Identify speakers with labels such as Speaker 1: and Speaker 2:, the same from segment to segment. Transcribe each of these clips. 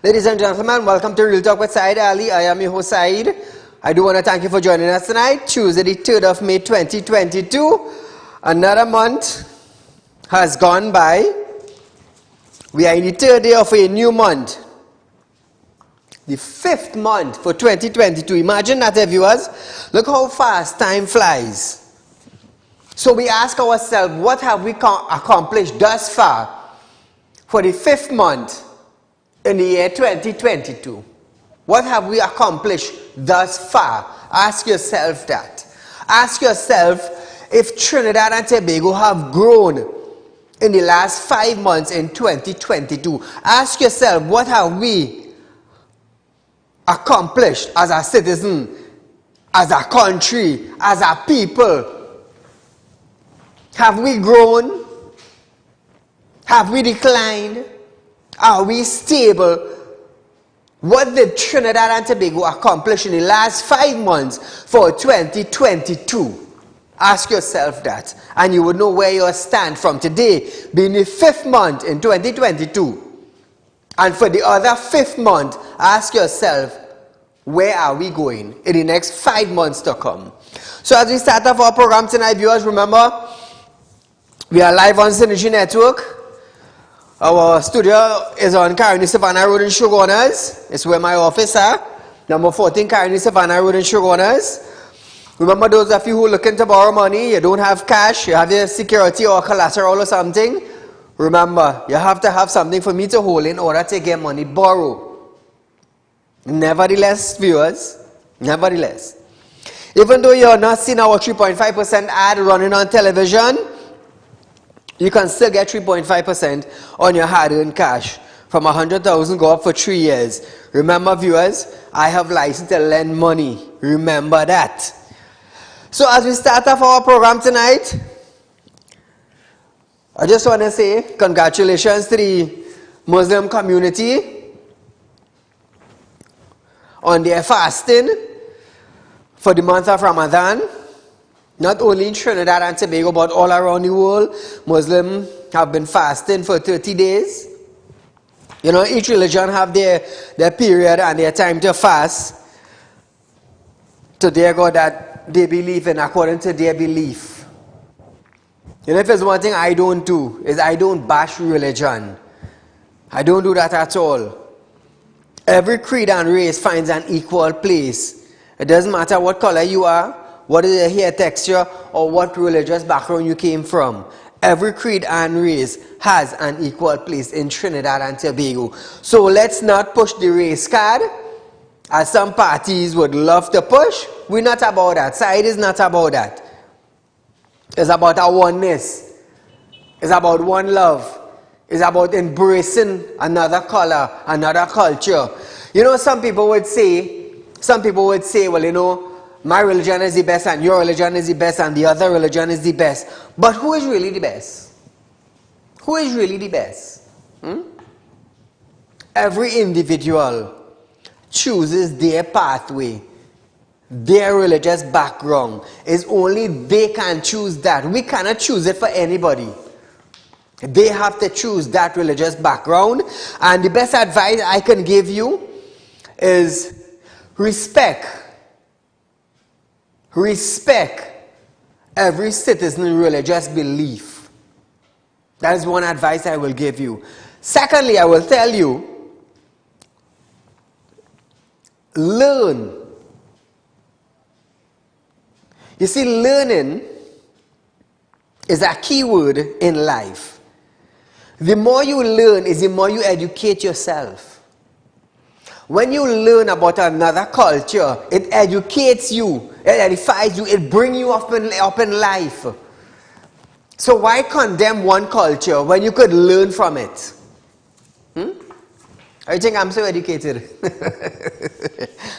Speaker 1: Ladies and gentlemen, welcome to Real Talk with Saieed Ali. I am your host Saeed. I do want to thank you for joining us tonight, Tuesday the 3rd of May 2022. Another month has gone by. We are in the 3rd day of a new month. The 5th month for 2022. Imagine that, viewers. Look how fast time flies. So we ask ourselves, what have we accomplished thus far for the 5th month in the year 2022? What have we accomplished thus far? Ask yourself that. Ask yourself if Trinidad and Tobago have grown in the last 5 months in 2022. Ask yourself, what have we accomplished as a citizen, as a country, as a people? Have we grown? Have we declined? Are we stable? What did Trinidad and Tobago accomplish in the last 5 months for 2022? Ask yourself that, and you will know where you stand from today, being the 5th month in 2022. And for the other 5th month, ask yourself, where are we going in the next 5 months to come? So as we start off our program tonight, viewers, remember, we are live on Synergy Network. Our studio is on Caroni Savannah Road in Shogunas. It's where my office is. Number 14 Caroni Savannah Road in Shogunas. Remember, those of you who are looking to borrow money, you don't have cash, you have your security or collateral or something. Remember, you have to have something for me to hold in order to get money borrowed. Nevertheless, viewers, nevertheless, Even though you're not seeing our 3.5% ad running on television, you can still get 3.5% on your hard-earned cash. From 100,000 go up for 3 years. Remember, viewers, I have license to lend money. Remember that. So as we start off our program tonight, I just want to say congratulations to the Muslim community on their fasting for the month of Ramadan. Not only in Trinidad and Tobago, but all around the world, Muslims have been fasting for 30 days. You know, each religion have their period and their time to fast to their God that they believe in according to their belief. You know, if there's one thing I don't do, is I don't bash religion. I don't do that at all. Every creed and race finds an equal place. It doesn't matter what color you are, what is your hair texture, or what religious background you came from. Every creed and race has an equal place in Trinidad and Tobago. So let's not push the race card, as some parties would love to push. We're not about that. Saieed is not about that. It's about our oneness. It's about one love. It's about embracing another color, another culture. You know, some people would say, well, you know, my religion is the best and your religion is the best and the other religion is the best. But who is really the best? Who is really the best? Every individual chooses their pathway, their religious background. It's only they can choose that. We cannot choose it for anybody. They have to choose that religious background. And the best advice I can give you is respect every citizen's religious belief. That is one advice I will give you. Secondly, I will tell you, learn. You see, learning is a key word in life. The more you learn is the more you educate yourself. When you learn about another culture, it educates you, it edifies you, it brings you up in life. So why condemn one culture when you could learn from it? I think I'm so educated.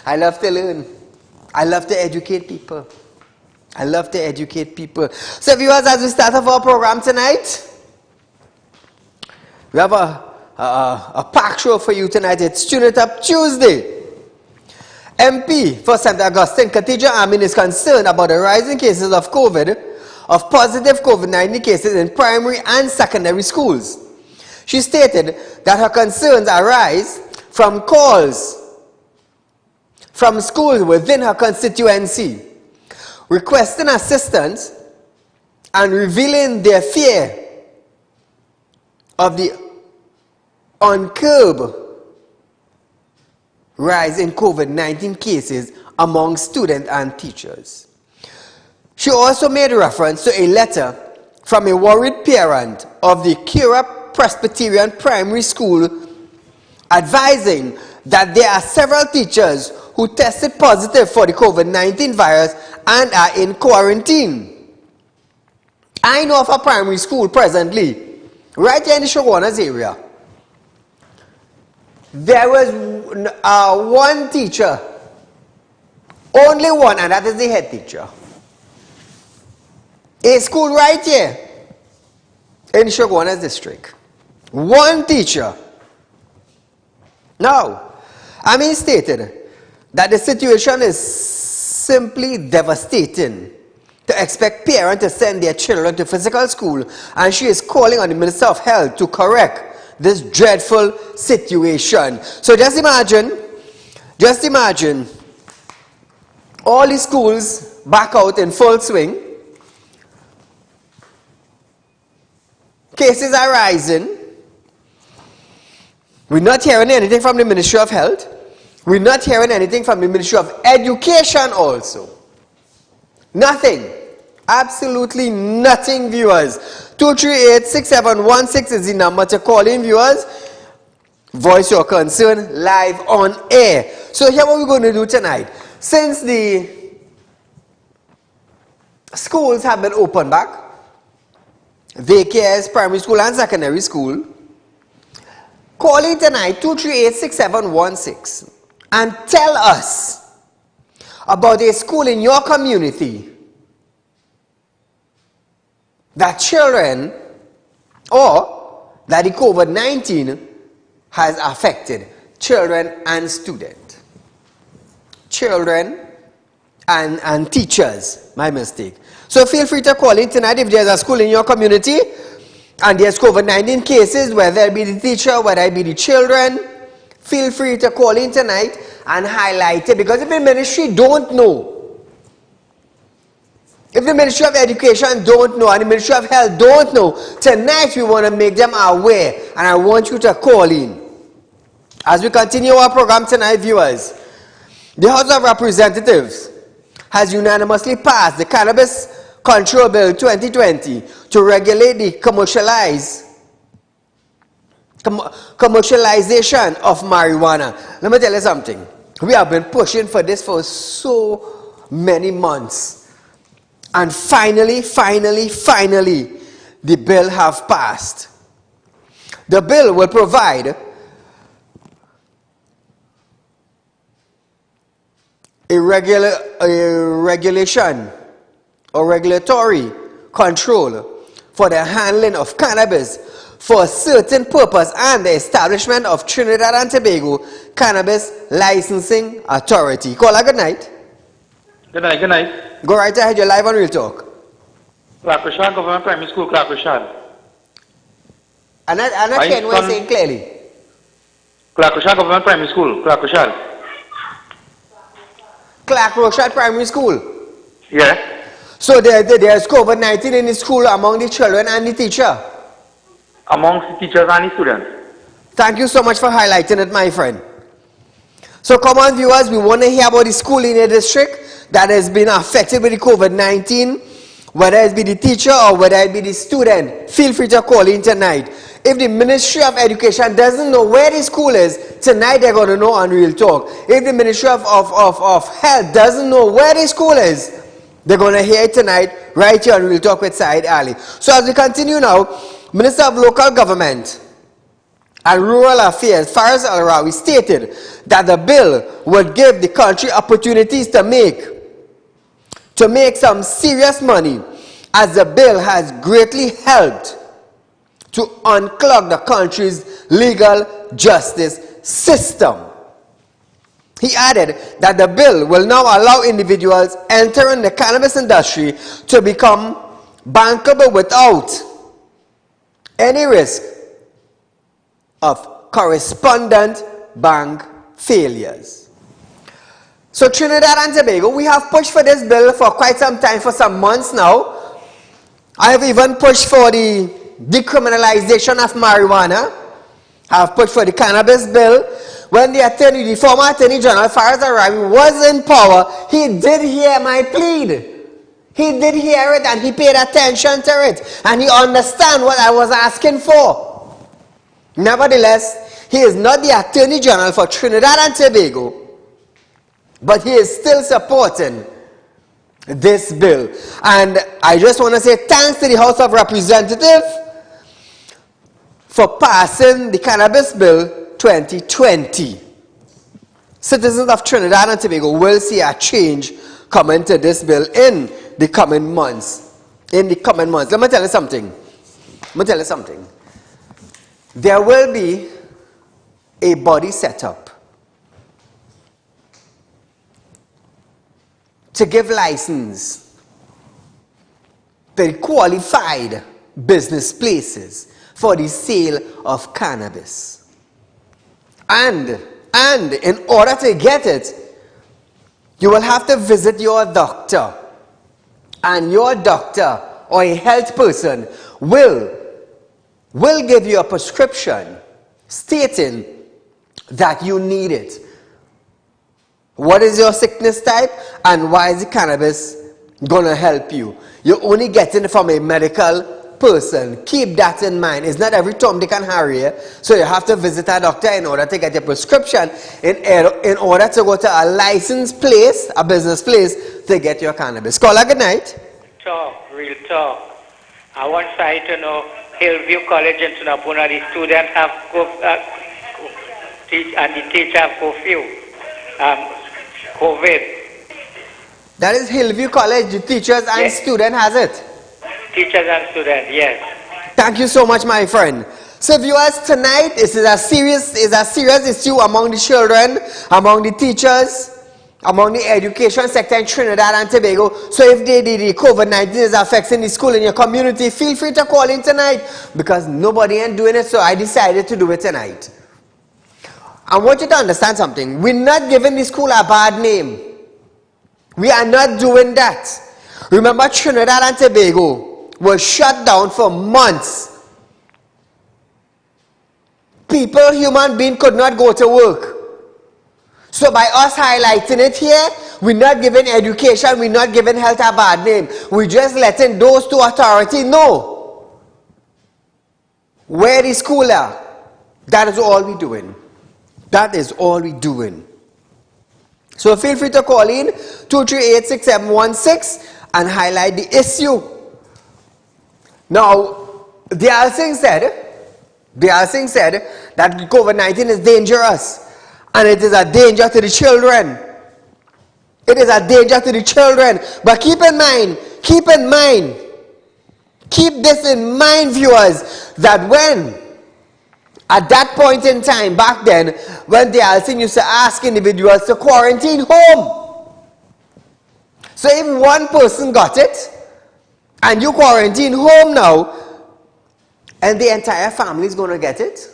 Speaker 1: I love to learn. I love to educate people. I love to educate people. So viewers, as we start off our program tonight, we have a packed show for you tonight. It's Tune It Up Tuesday. MP for St. Augustine, Khadija Amin, is concerned about the rising cases of positive COVID-19 cases in primary and secondary schools. She stated that her concerns arise from calls from schools within her constituency requesting assistance and revealing their fear of the uncurbed rise in COVID-19 cases among students and teachers. She also made reference to a letter from a worried parent of the Kira Presbyterian Primary School advising that there are several teachers who tested positive for the COVID-19 virus and are in quarantine. I know of a primary school presently, right here in the Shogunas area. There was one teacher, only one, and that is the head teacher. A school right here in Shogunas district. One teacher. Now, Amin stated that the situation is simply devastating to expect parents to send their children to physical school, and she is calling on the Minister of Health to correct this dreadful situation. So just imagine all the schools back out in full swing. Cases are rising. We're not hearing anything from the Ministry of Health. We're not hearing anything from the Ministry of Education also. Nothing. Absolutely nothing, viewers. 238-6716 is the number to call in, viewers. Voice your concern live on air. So here's what we're going to do tonight. Since the schools have been opened back. Daycares, primary school and secondary school. Call in tonight 238-6716 and tell us about a school in your community that children or that the COVID-19 has affected children and students. Children and teachers, my mistake. So feel free to call in tonight if there's a school in your community and there's COVID-19 cases, whether it be the teacher, whether it be the children. Feel free to call in tonight and highlight it, because if the ministry don't know, if the Ministry of Education don't know and the Ministry of Health don't know, tonight we want to make them aware, and I want you to call in. As we continue our program tonight, viewers, the House of Representatives has unanimously passed the Cannabis Control Bill 2020 to regulate the commercialization of marijuana. Let me tell you something. We have been pushing for this for so many months. And finally, the bill have passed. The bill will provide a regulation or regulatory control for the handling of cannabis for a certain purpose and the establishment of Trinidad and Tobago Cannabis Licensing Authority. Caller, good night.
Speaker 2: Good night, good night.
Speaker 1: Go right ahead, you're live on Real Talk.
Speaker 2: Clark Rashad, Government Primary School, Clark Rashad.
Speaker 1: And I can't say clearly.
Speaker 2: Clark Rashad, Government Primary School, Clark Rashad.
Speaker 1: Clark Rashad Primary School.
Speaker 2: Yeah.
Speaker 1: So there's COVID-19 in the school among the children and the teacher?
Speaker 2: Amongst the teachers and the students.
Speaker 1: Thank you so much for highlighting it, my friend. So come on, viewers, we want to hear about the school in your district that has been affected with the COVID-19, whether it be the teacher or whether it be the student. Feel free to call in tonight. If the Ministry of Education doesn't know where the school is, tonight they're going to know on Real Talk. If the Ministry of Health doesn't know where the school is, they're going to hear it tonight right here on Real Talk with Saieed Ali. So as we continue now, Minister of Local Government and Rural Affairs, Faraz Al-Rawi, stated that the bill would give the country opportunities to make some serious money, as the bill has greatly helped to unclog the country's legal justice system. He added that the bill will now allow individuals entering the cannabis industry to become bankable without any risk of correspondent bank failures. So Trinidad and Tobago, we have pushed for this bill for quite some time, for some months now. I have even pushed for the decriminalization of marijuana. I have pushed for the cannabis bill. When the former Attorney General Faraz Al-Rawi was in power, he did hear my plea. He did hear it and he paid attention to it. And he understand what I was asking for. Nevertheless, he is not the Attorney General for Trinidad and Tobago, but he is still supporting this bill. And I just want to say thanks to the House of Representatives for passing the Cannabis Bill 2020. Citizens of Trinidad and Tobago will see a change coming to this bill in the coming months. Let me tell you something. There will be a body set up to give license to qualified business places for the sale of cannabis. And in order to get it, you will have to visit your doctor. And your doctor or a health person will give you a prescription stating that you need it. What is your sickness type and why is the cannabis going to help you? You're only getting it from a medical person. Keep that in mind. It's not every Tom, Dick and Harry. So you have to visit a doctor in order to get your prescription, in order to go to a licensed place, a business place, to get your cannabis. Caller, good night.
Speaker 3: real talk. I want to know Hillview College in Tunapuna, the students have and the teacher have COVID.
Speaker 1: That is Hillview College, the teachers and
Speaker 3: Yes.
Speaker 1: student has it.
Speaker 3: Teachers and students, yes.
Speaker 1: Thank you so much, my friend. So viewers, tonight is a serious issue among the children, among the teachers, among the education sector in Trinidad and Tobago. So if the COVID-19 is affecting the school in your community, feel free to call in tonight because nobody ain't doing it, so I decided to do it tonight. I want you to understand something. We're not giving the school a bad name. We are not doing that. Remember, Trinidad and Tobago was shut down for months. People, human beings could not go to work. So by us highlighting it here, we're not giving education, we're not giving health a bad name. We're just letting those two authorities know where the school are. That is all we're doing. That is all we're doing. So feel free to call in 238-6716 and highlight the issue. Now, the other thing said that COVID-19 is dangerous. And it is a danger to the children. It is a danger to the children. But keep this in mind, viewers, that when, at that point in time, back then, when the Alcin used to ask individuals to quarantine home. So if one person got it, and you quarantine home now, and the entire family is going to get it,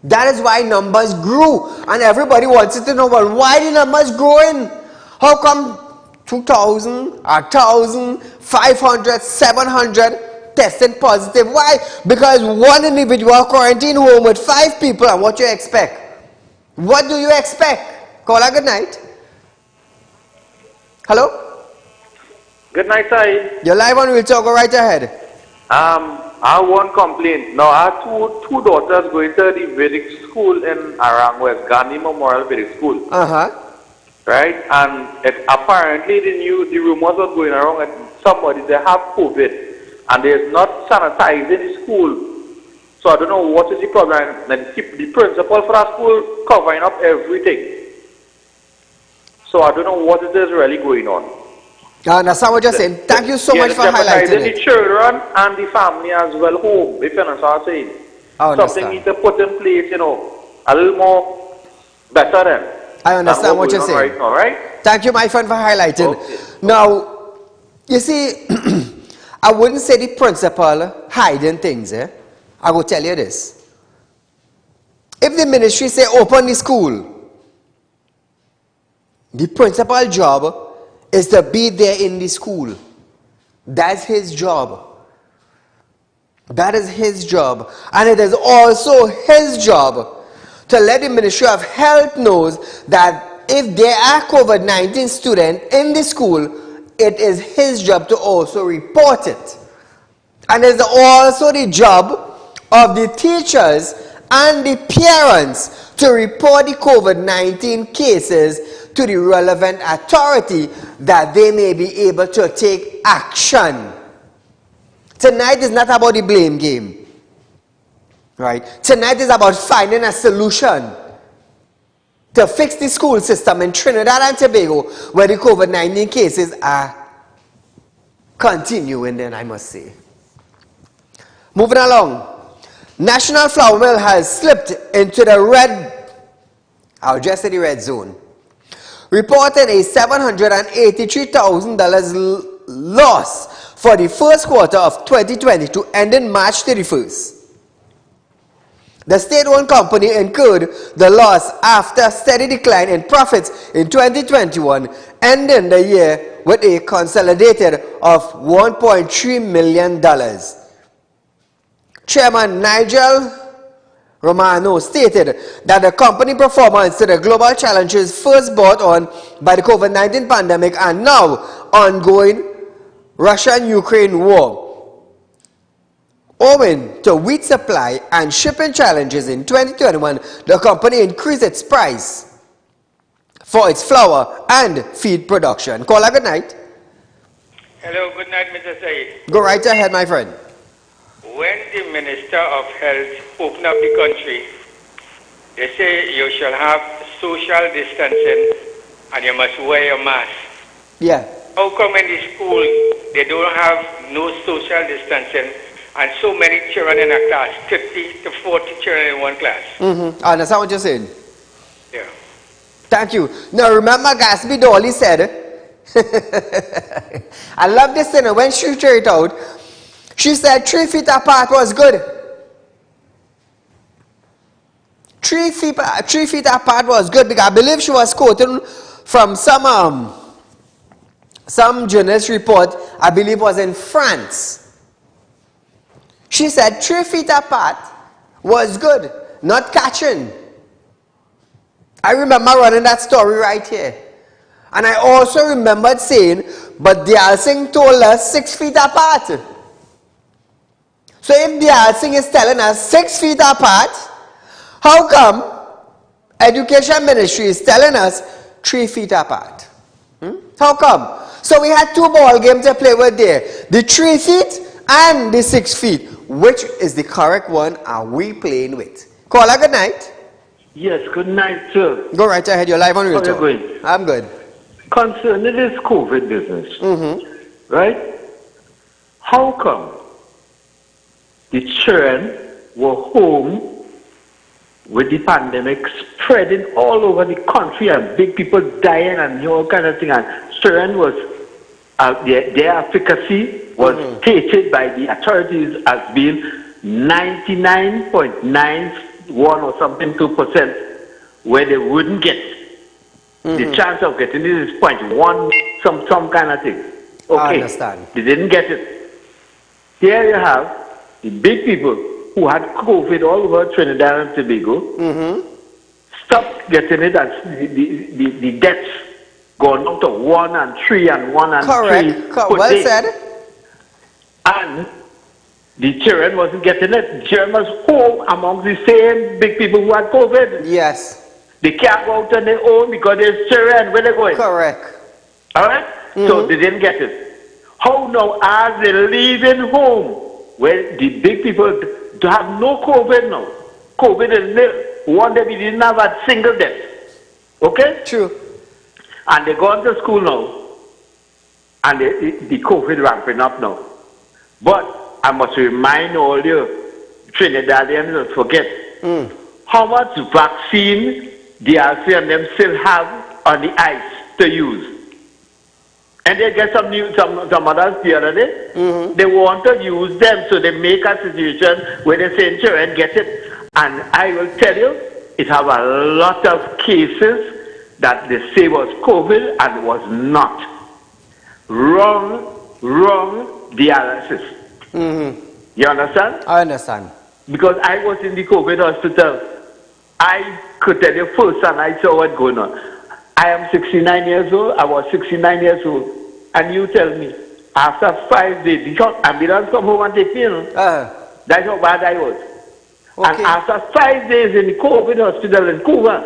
Speaker 1: that is why numbers grew. And everybody wanted to know, well, why the numbers growing? How come 2,000, 1,000, 500, 700 testing positive? Why? Because one individual quarantined home with 5 people, and what you expect? What do you expect? Caller, good night. Hello?
Speaker 4: Good night, Saeed.
Speaker 1: You're live on Real Talk, go right ahead.
Speaker 4: I won't complain. Now, I have two daughters going to the Vedic school in Arang West, Gandhi Memorial Vedic School. Right? And apparently the rumors are going around that somebody, they have COVID and they're not sanitizing the school. So I don't know what is the problem. And the principal for that school covering up everything. So I don't know what it is really going on.
Speaker 1: I understand what you're saying. Thank you so much for highlighting it.
Speaker 4: The children and the family as well home, if you understand what I'm saying. Something need to put in place, a little more better than.
Speaker 1: I understand what you're saying.
Speaker 4: Right now, right?
Speaker 1: Thank you, my friend, for highlighting.
Speaker 4: Okay.
Speaker 1: Now, you see, I wouldn't say the principal hiding things. I will tell you this. If the ministry say open the school, the principal job is to be there in the school. That's his job. That is his job. And it is also his job to let the Ministry of Health knows that if there are COVID-19 students in the school, it is his job to also report it. And it's also the job of the teachers and the parents to report the COVID-19 cases to the relevant authority that they may be able to take action. Tonight is not about the blame game. Right? Tonight is about finding a solution to fix the school system in Trinidad and Tobago where the COVID-19 cases are continuing, then I must say. Moving along. National Flour Mill has slipped into the red, I'll just say the red zone, reported a $783,000 loss for the first quarter of 2022 ending March 31st. The state-owned company incurred the loss after a steady decline in profits in 2021, ending the year with a consolidated of $1.3 million. Chairman Nigel Romano stated that the company performance to the global challenges first brought on by the COVID-19 pandemic and now ongoing Russia-Ukraine war, owing to wheat supply and shipping challenges in 2021, the company increased its price for its flour and feed production. Caller, good night.
Speaker 3: Hello, good night, Mr. Saeed.
Speaker 1: Go right ahead, my friend.
Speaker 3: When the Minister of Health opened up the country, they say you shall have social distancing and you must wear your mask.
Speaker 1: Yeah.
Speaker 3: How come in the school they don't have no social distancing and so many children in a class, 30 to 40 children in one class?
Speaker 1: I understand what you're saying.
Speaker 3: Yeah.
Speaker 1: Thank you. Now remember Gatsby Dolly said, I love this thing, when she threw it out, she said 3 feet apart was good. 3 feet apart was good, because I believe she was quoting from some journalist report, I believe was in France. She said 3 feet apart was good, not catching. I remember running that story right here. And I also remembered saying, but the Alsing told us 6 feet apart. So if the Alsing is telling us 6 feet apart, how come Education Ministry is telling us 3 feet apart? How come? So we had 2 ball games to play with there. The 3 feet and the 6 feet. Which is the correct one are we playing with? Caller, good night.
Speaker 5: Yes, good night, sir.
Speaker 1: Go right ahead. You're live on Real Talk.
Speaker 5: How are you going?
Speaker 1: I'm good.
Speaker 5: Concerning this COVID business, right? How come the children were home with the pandemic spreading all over the country and big people dying and all kind of thing, and children was their efficacy was stated by the authorities as being 99.91 or something 2%, where they wouldn't get. The chance of getting it is 0.1 some kind of thing. Okay,
Speaker 1: I understand.
Speaker 5: They didn't get it. Here you have the big people who had COVID all over Trinidad and Tobago, stopped getting it, and the deaths gone up to 1 and 3 and 1 and 3.
Speaker 1: Correct. Well said.
Speaker 5: And the children wasn't getting it. The children was home among the same big people who had COVID.
Speaker 1: Yes.
Speaker 5: They can't go out on their own because there's children. Where they going?
Speaker 1: Correct.
Speaker 5: All right? So they didn't get it. How now are they leaving home where the big people have no COVID now? COVID is nil. One day we didn't have a single death. Okay?
Speaker 1: True.
Speaker 5: And they gone to school now. And the COVID ramping up now. But I must remind all you Trinidadians, don't forget how much vaccine the RC and them still have on the ice to use. And they get some others the other day. They want to use them, so they make a situation where they say children get it. And I will tell you, it have a lot of cases that they say was COVID and was not. Wrong dialysis. You understand?
Speaker 1: I understand.
Speaker 5: Because I was in the COVID hospital, I could tell you first and I saw what's going on. I am 69 years old, I was 69 years old, and you tell me, after 5 days, the ambulance come home and take me, that's how bad I was. Okay. And after 5 days in the COVID hospital in Cuba,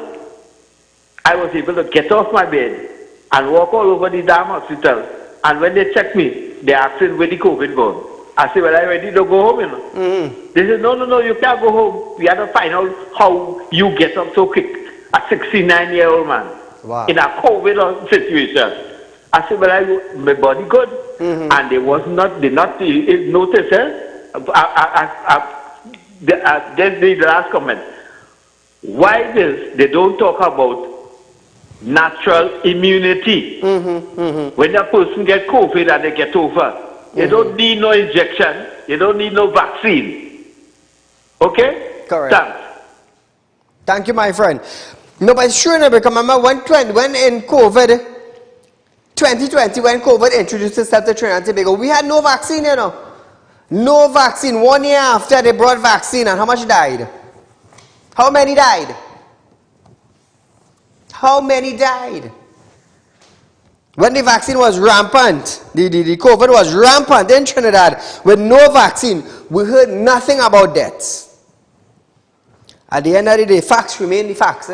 Speaker 5: I was able to get off my bed and walk all over the damn hospital. And when they checked me, they asked me where the COVID gone. I said, well, I'm ready to go home, you know. They said, no, you can't go home. We have to find out how you get up so quick. A 69-year-old man in a COVID situation. I said, well, my body good. And they was not, they not notice, there's the last comment. Why this? They don't talk about natural immunity. When a person get COVID and they get over, they don't need no injection. They don't need no vaccine. Okay?
Speaker 1: Correct.
Speaker 5: Thanks.
Speaker 1: Thank you, my friend. No, but sure, because remember when in COVID, 2020, when COVID introduced itself to Trinidad and Tobago, we had no vaccine, you know. No vaccine. 1 year after they brought vaccine, and how much died? How many died? How many died? When the vaccine was rampant, the COVID was rampant in Trinidad with no vaccine, we heard nothing about deaths. At the end of the day, facts remain the facts.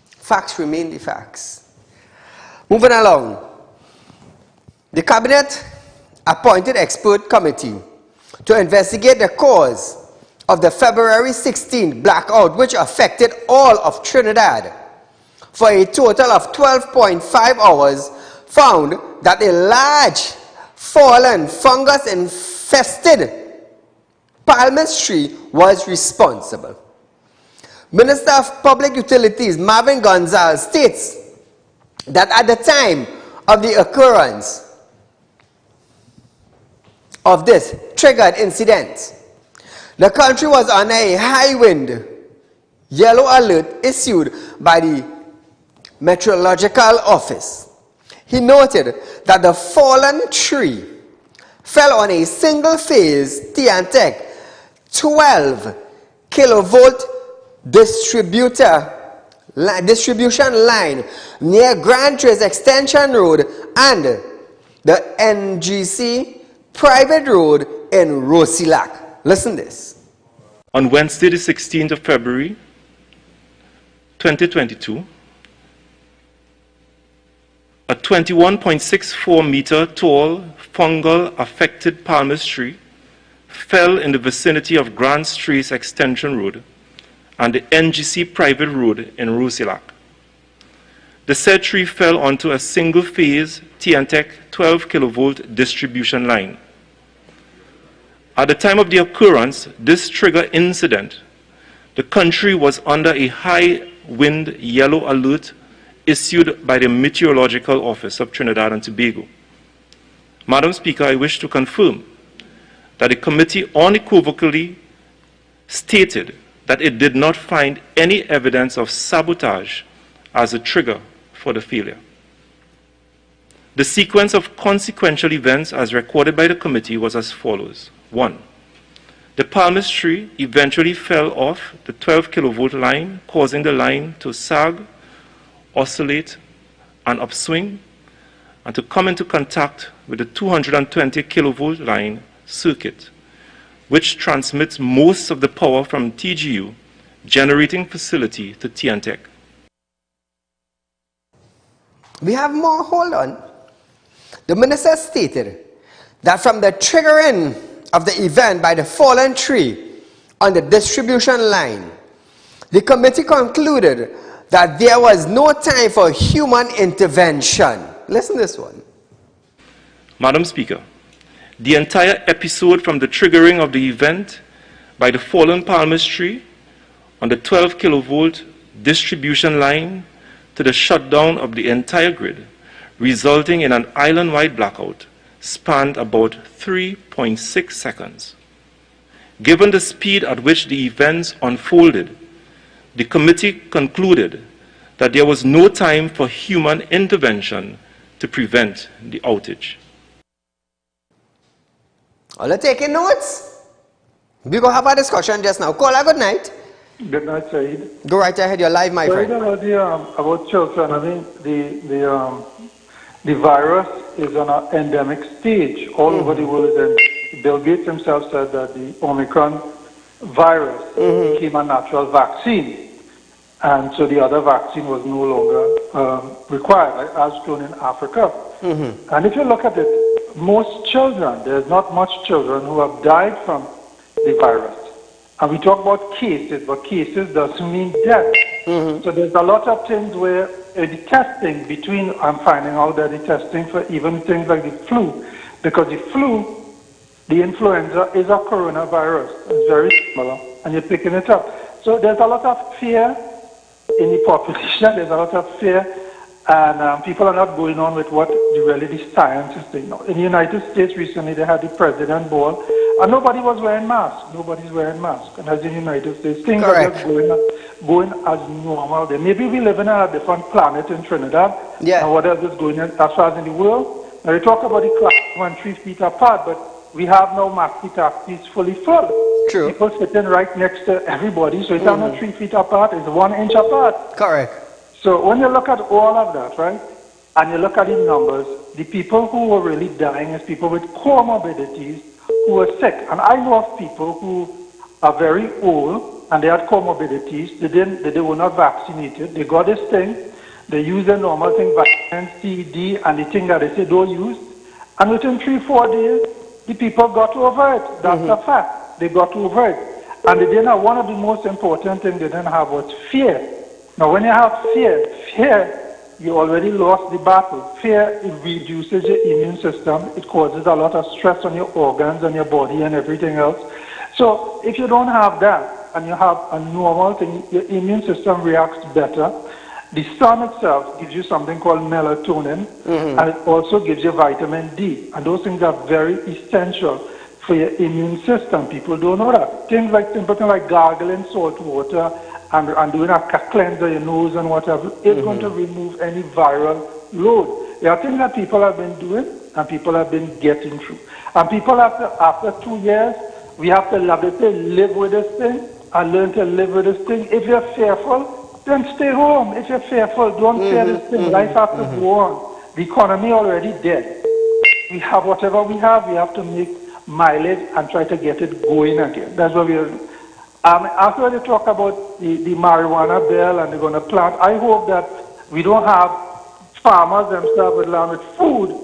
Speaker 1: Facts remain the facts. Moving along. The cabinet appointed expert committee to investigate the cause of the February 16th blackout, which affected all of Trinidad for a total of 12.5 hours, found that a large fallen fungus-infested palmist tree was responsible. Minister of Public Utilities Marvin Gonzalez states that at the time of the occurrence of this triggered incident, the country was under a high wind yellow alert issued by the Meteorological Office. He noted that the fallen tree fell on a single-phase T&TEC 12 kilovolt distribution line near Grand Trace Extension Road and the NGC private road in Rosilac. Listen to this.
Speaker 6: On Wednesday, the 16th of February, 2022, a 21.64 meter tall fungal affected palmist tree fell in the vicinity of Grand Trace Extension Road and the NGC private road in Rosilac. The said tree fell onto a single-phase T&TEC 12 kilovolt distribution line. At the time of the occurrence, this trigger incident, the country was under a high wind yellow alert issued by the Meteorological Office of Trinidad and Tobago. Madam Speaker, I wish to confirm that the committee unequivocally stated that it did not find any evidence of sabotage as a trigger for the failure. The sequence of consequential events as recorded by the committee was as follows. 1. The palmist tree eventually fell off the 12 kilovolt line, causing the line to sag, oscillate, and upswing, and to come into contact with the 220 kilovolt line circuit, which transmits most of the power from TGU generating facility to T&TEC.
Speaker 1: We have more. Hold on. The minister stated that from the triggering of the event by the fallen tree on the distribution line, the committee concluded that there was no time for human intervention. Listen to this one.
Speaker 6: Madam Speaker, the entire episode from the triggering of the event by the fallen palmist tree on the 12 kilovolt distribution line to the shutdown of the entire grid, resulting in an island-wide blackout, spanned about 3.6 seconds. Given the speed at which the events unfolded, the committee concluded that there was no time for human intervention to prevent the outage.
Speaker 1: All are taking notes? We're going to have a discussion just now. Caller, good night.
Speaker 7: Good night, Saeed.
Speaker 1: Go right ahead, you're live, my friend.
Speaker 7: About children, I mean, the virus is on an endemic stage all over the world. And Bill Gates himself said that the Omicron virus became a natural vaccine. And so the other vaccine was no longer required, as shown in Africa. And if you look at it, most children, there's not much children who have died from the virus. And we talk about cases, but cases doesn't mean death. So there's a lot of things where the testing between, I'm finding out that the testing for even things like the flu, because the flu, the influenza is a coronavirus. It's very similar, and you're picking it up. So there's a lot of fear in the population, there's a lot of fear, and people are not going on with what the science is saying. In the United States recently, they had the president ball, and nobody was wearing masks. Nobody's wearing masks. And as in the United States, things are just going as normal. There. Maybe we live in a different planet in Trinidad, and what else is going on as far as in the world. Now, we talk about the class 1 3 feet apart, but we have now maxi taxis fully full.
Speaker 1: True.
Speaker 7: People sitting right next to everybody, so it's not 3 feet apart, it's 1 inch apart.
Speaker 1: Correct.
Speaker 7: So when you look at all of that, right, and you look at the numbers, the people who are really dying is people with comorbidities who are sick. And I know of people who are very old and they had comorbidities. They were not vaccinated. They got this thing. They use the normal thing, vitamin C, D, and the thing that they say don't use. And within 3-4 days, the people got over it. That's a fact. They got over it. And they didn't have, one of the most important things they didn't have was fear. Now, when you have fear, you already lost the battle. Fear, it reduces your immune system. It causes a lot of stress on your organs and your body and everything else. So if you don't have that and you have a normal thing, your immune system reacts better. The sun itself gives you something called melatonin, and it also gives you vitamin D. And those things are very essential for your immune system. People don't know that. Simple things like gargling salt water and doing a cleanse of your nose and whatever is going to remove any viral load. There are things that people have been doing and people have been getting through. And people after 2 years, we have to live with this thing and learn to live with this thing. If you're fearful, then stay home. If you're fearful, don't fear this thing. Life has to go on. The economy already dead. We have whatever we have. We have to make mileage and try to get it going again. That's what we're doing. After they talk about the marijuana bill and they're going to plant, I hope that we don't have farmers themselves with land with food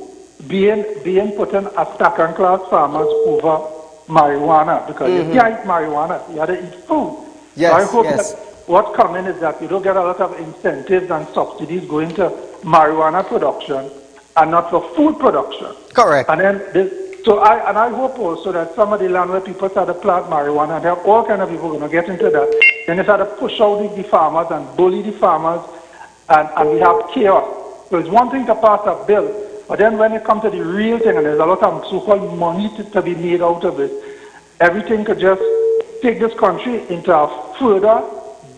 Speaker 7: being put in as second-class farmers over marijuana, because you can't eat marijuana, you have to eat food.
Speaker 1: Yes,
Speaker 7: so I hope that what's coming is that you don't get a lot of incentives and subsidies going to marijuana production and not for food production.
Speaker 1: Correct.
Speaker 7: And then I hope also that some of the land where people start to plant marijuana, and there are all kind of people going to get into that, then they start to push out the farmers and bully the farmers, and we have chaos. So it's one thing to pass a bill, but then when it comes to the real thing, and there's a lot of so-called money to be made out of it, everything could just take this country into a further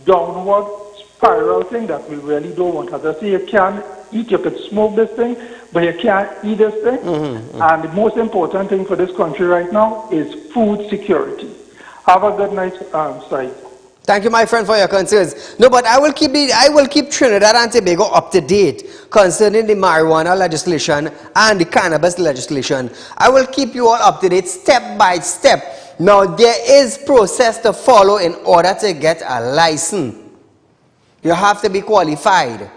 Speaker 7: downward spiral thing that we really don't want. As I say, you can't eat, you could smoke this thing, but you can't eat this thing. And the most important thing for this country right now is food security. Have a good night, Saeed.
Speaker 1: Thank you, my friend, for your concerns. No, but I will keep Trinidad and Tobago up to date concerning the marijuana legislation and the cannabis legislation. I will keep you all up to date step by step. Now, there is process to follow in order to get a license. You have to be qualified.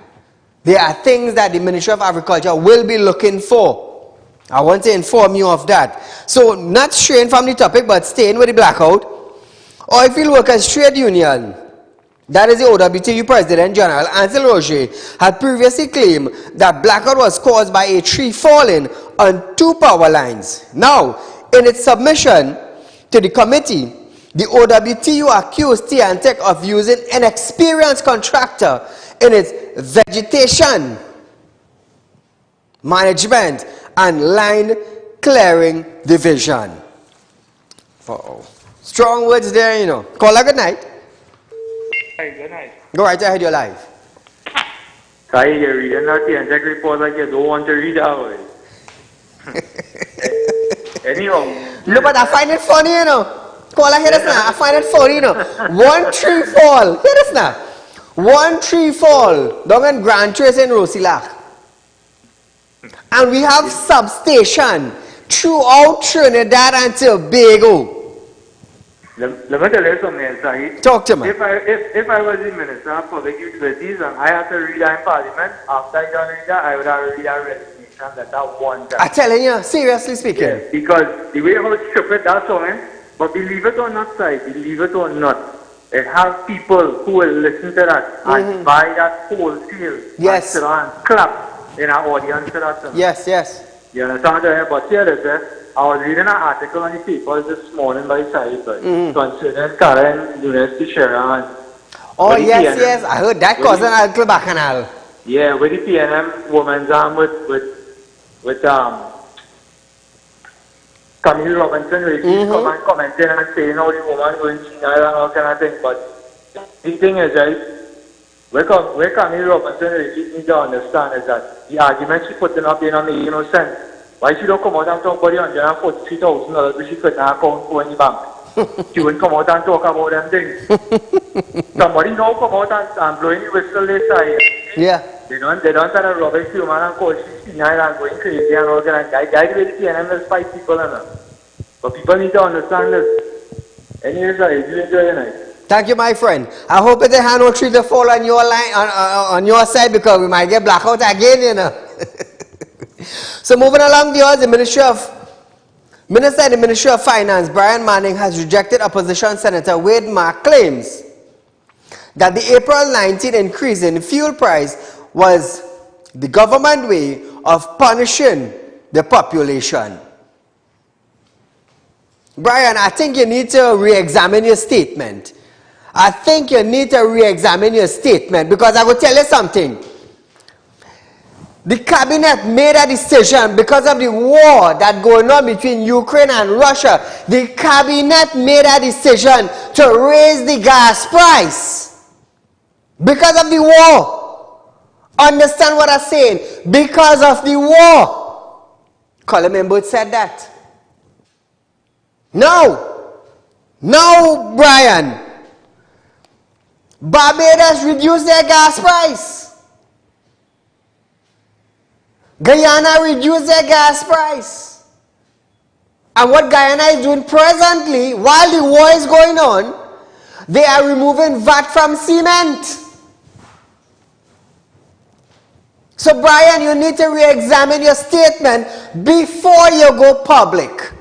Speaker 1: There are things that the Ministry of Agriculture will be looking for. I want to inform you of that. So, not straying from the topic, but staying with the blackout. Oilfield Workers Trade Union, that is the OWTU President General Ansel Roger, had previously claimed that blackout was caused by a tree falling on 2 power lines. Now, in its submission to the committee, the OWTU accused TNTech of using an experienced contractor in its vegetation management and line clearing division. Strong words there, you know. Caller, good night.
Speaker 5: Hey, good night.
Speaker 1: Go right ahead, you're live.
Speaker 5: Saeed, you're reading that TNTech report like you don't want to read out. Anyhow.
Speaker 1: No, but I find it funny, you know. Caller, hear this now. I find it funny, you know. 1 tree fall. Hear this now. 1 tree fall down in Grand Trace in Rosilac. And we have substation throughout Trinidad and Tobago.
Speaker 5: Let me tell you something, Saeed.
Speaker 1: Talk to me.
Speaker 5: If I was the Minister of Public Utilities and I had to read that in Parliament, after I done read that, I would have read that resignation that one time.
Speaker 1: I'm telling you, seriously speaking.
Speaker 5: Yes, because the way how stupid that song is, but believe it or not, Saeed, believe it or not, it has people who will listen to that and buy that wholesale and sit and clap in our audience to that song.
Speaker 1: Yes, yes.
Speaker 5: You understand? But here it is. I was reading an article on the paper this morning by Saeed, concerning Karen University Sharon.
Speaker 1: Oh, yes, PNM, yes. I heard that causing a little bacchanal.
Speaker 5: Yeah, with the PNM woman's arm with Camille Robinson, where she's commenting and saying how the woman going senile and all kind of thing. But the thing is, right, where Camille Robinson really needs to understand is that the argument she putting up there don't make no sense. Why she don't come out and talk about the $143,000 which she put in her account for in the bank? She wouldn't come out and talk about them things. Somebody now come out and blowing the whistle this side.
Speaker 1: Yeah.
Speaker 5: They don't start a rubbish human and call she senile and going crazy and all that. Guide with the PNM, there's 5 people in it. But people need to understand this. Anyways, you enjoy your night.
Speaker 1: Thank you, my friend. I hope that the hand will treat the fall on your line on your side, because we might get blackout again, you know. So moving along the Minister in the Ministry of Finance, Brian Manning, has rejected opposition Senator Wade Mark claims that the April 19 increase in fuel price was the government way of punishing the population. Brian, I think you need to re-examine your statement. Because I will tell you something. The cabinet made a decision because of the war that's going on between Ukraine and Russia. The cabinet made a decision to raise the gas price because of the war. Understand what I'm saying? Because of the war. Colin Members said that. Now, Brian, Barbados reduced their gas price. Guyana reduced their gas price. And what Guyana is doing presently, while the war is going on, they are removing VAT from cement. So Brian, you need to re-examine your statement before you go public.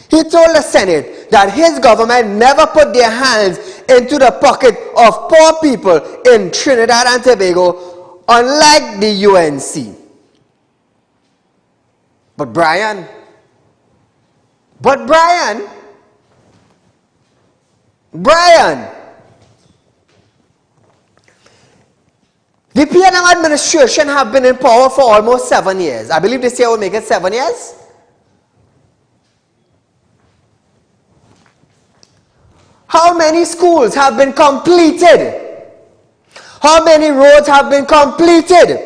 Speaker 1: He told the Senate that his government never put their hands into the pocket of poor people in Trinidad and Tobago, unlike the UNC. But Brian, the PNM administration have been in power for almost 7 years. I believe this year will make it 7 years. How many schools have been completed? How many roads have been completed?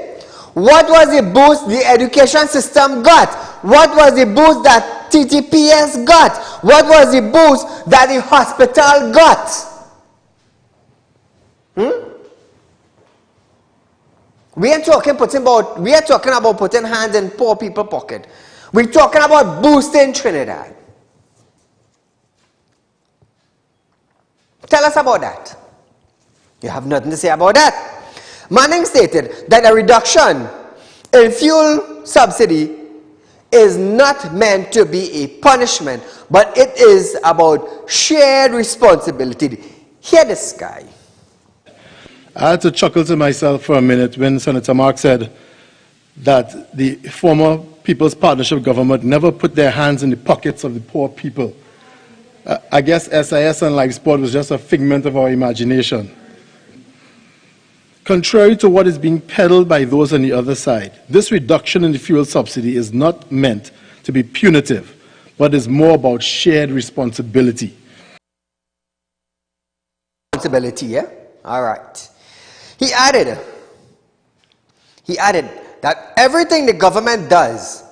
Speaker 1: What was the boost the education system got? What was the boost that TTPS got? What was the boost that the hospital got? We are talking about putting hands in poor people's pocket. We're talking about boosting Trinidad. Tell us about that. You have nothing to say about that. Manning stated that a reduction in fuel subsidy is not meant to be a punishment, but it is about shared responsibility. Hear this guy.
Speaker 8: I had to chuckle to myself for a minute when Senator Mark said that the former People's Partnership government never put their hands in the pockets of the poor people. I guess SIS and Life Sport was just a figment of our imagination. Contrary to what is being peddled by those on the other side, this reduction in the fuel subsidy is not meant to be punitive, but is more about shared responsibility.
Speaker 1: Responsibility, yeah? All right. He added that everything the government does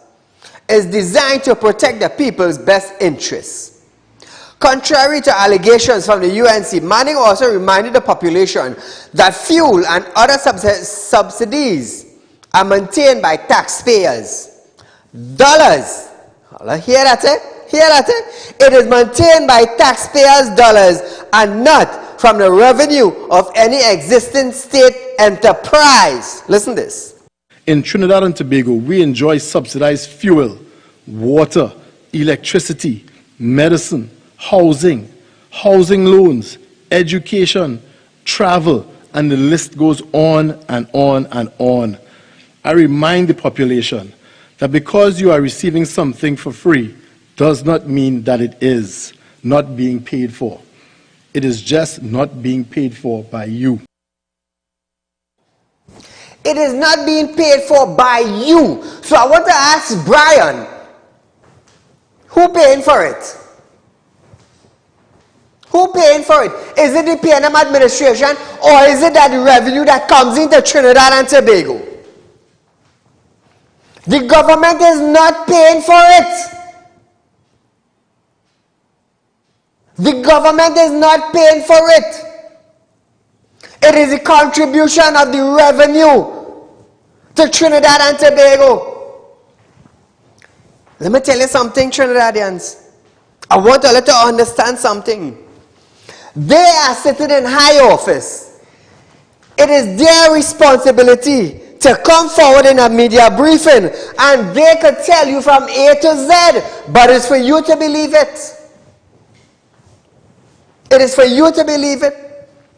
Speaker 1: is designed to protect the people's best interests. Contrary to allegations from the UNC, Manning also reminded the population that fuel and other subsidies are maintained by taxpayers. Dollars. Hear that? It is maintained by taxpayers' dollars and not from the revenue of any existing state enterprise. Listen to this.
Speaker 8: In Trinidad and Tobago, we enjoy subsidized fuel, water, electricity, medicine, housing loans, education, travel, and the list goes on and on and on. I remind the population that because you are receiving something for free does not mean that it is not being paid for. It is just not being paid for by you.
Speaker 1: It is not being paid for by you. So I want to ask Brian, who paying for it? Who paying for it? Is it the PNM administration or is it that the revenue that comes into Trinidad and Tobago? The government is not paying for it. The government is not paying for it. It is a contribution of the revenue to Trinidad and Tobago. Let me tell you something, Trinidadians. I want you to understand something. They are sitting in high office. It is their responsibility to come forward in a media briefing and they could tell you from A to Z, but it's for you to believe it. It is for you to believe it.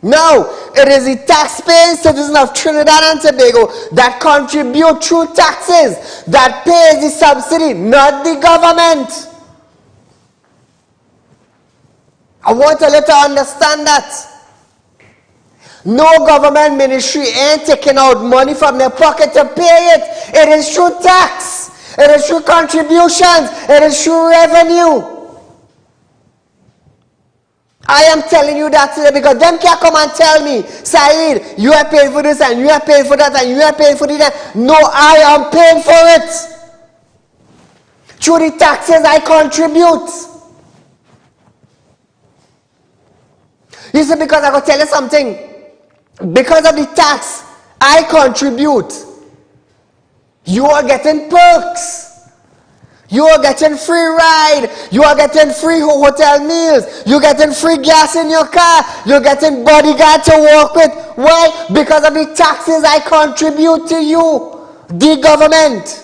Speaker 1: No, it is the taxpaying citizens of Trinidad and Tobago that contribute through taxes, that pays the subsidy, not the government. I want you to understand that. No government ministry ain't taking out money from their pocket to pay it. It is through tax. It is through contributions. It is through revenue. I am telling you that today because them can't come and tell me, Saeed, you are paying for this and you are paying for that and you are paying for that. No, I am paying for it. Through the taxes I contribute. You see, because I got to tell you something. Because of the tax I contribute, you are getting perks. You are getting free ride. You are getting free hotel meals. You're getting free gas in your car. You're getting bodyguard to work with. Why? Because of the taxes I contribute to you, the government.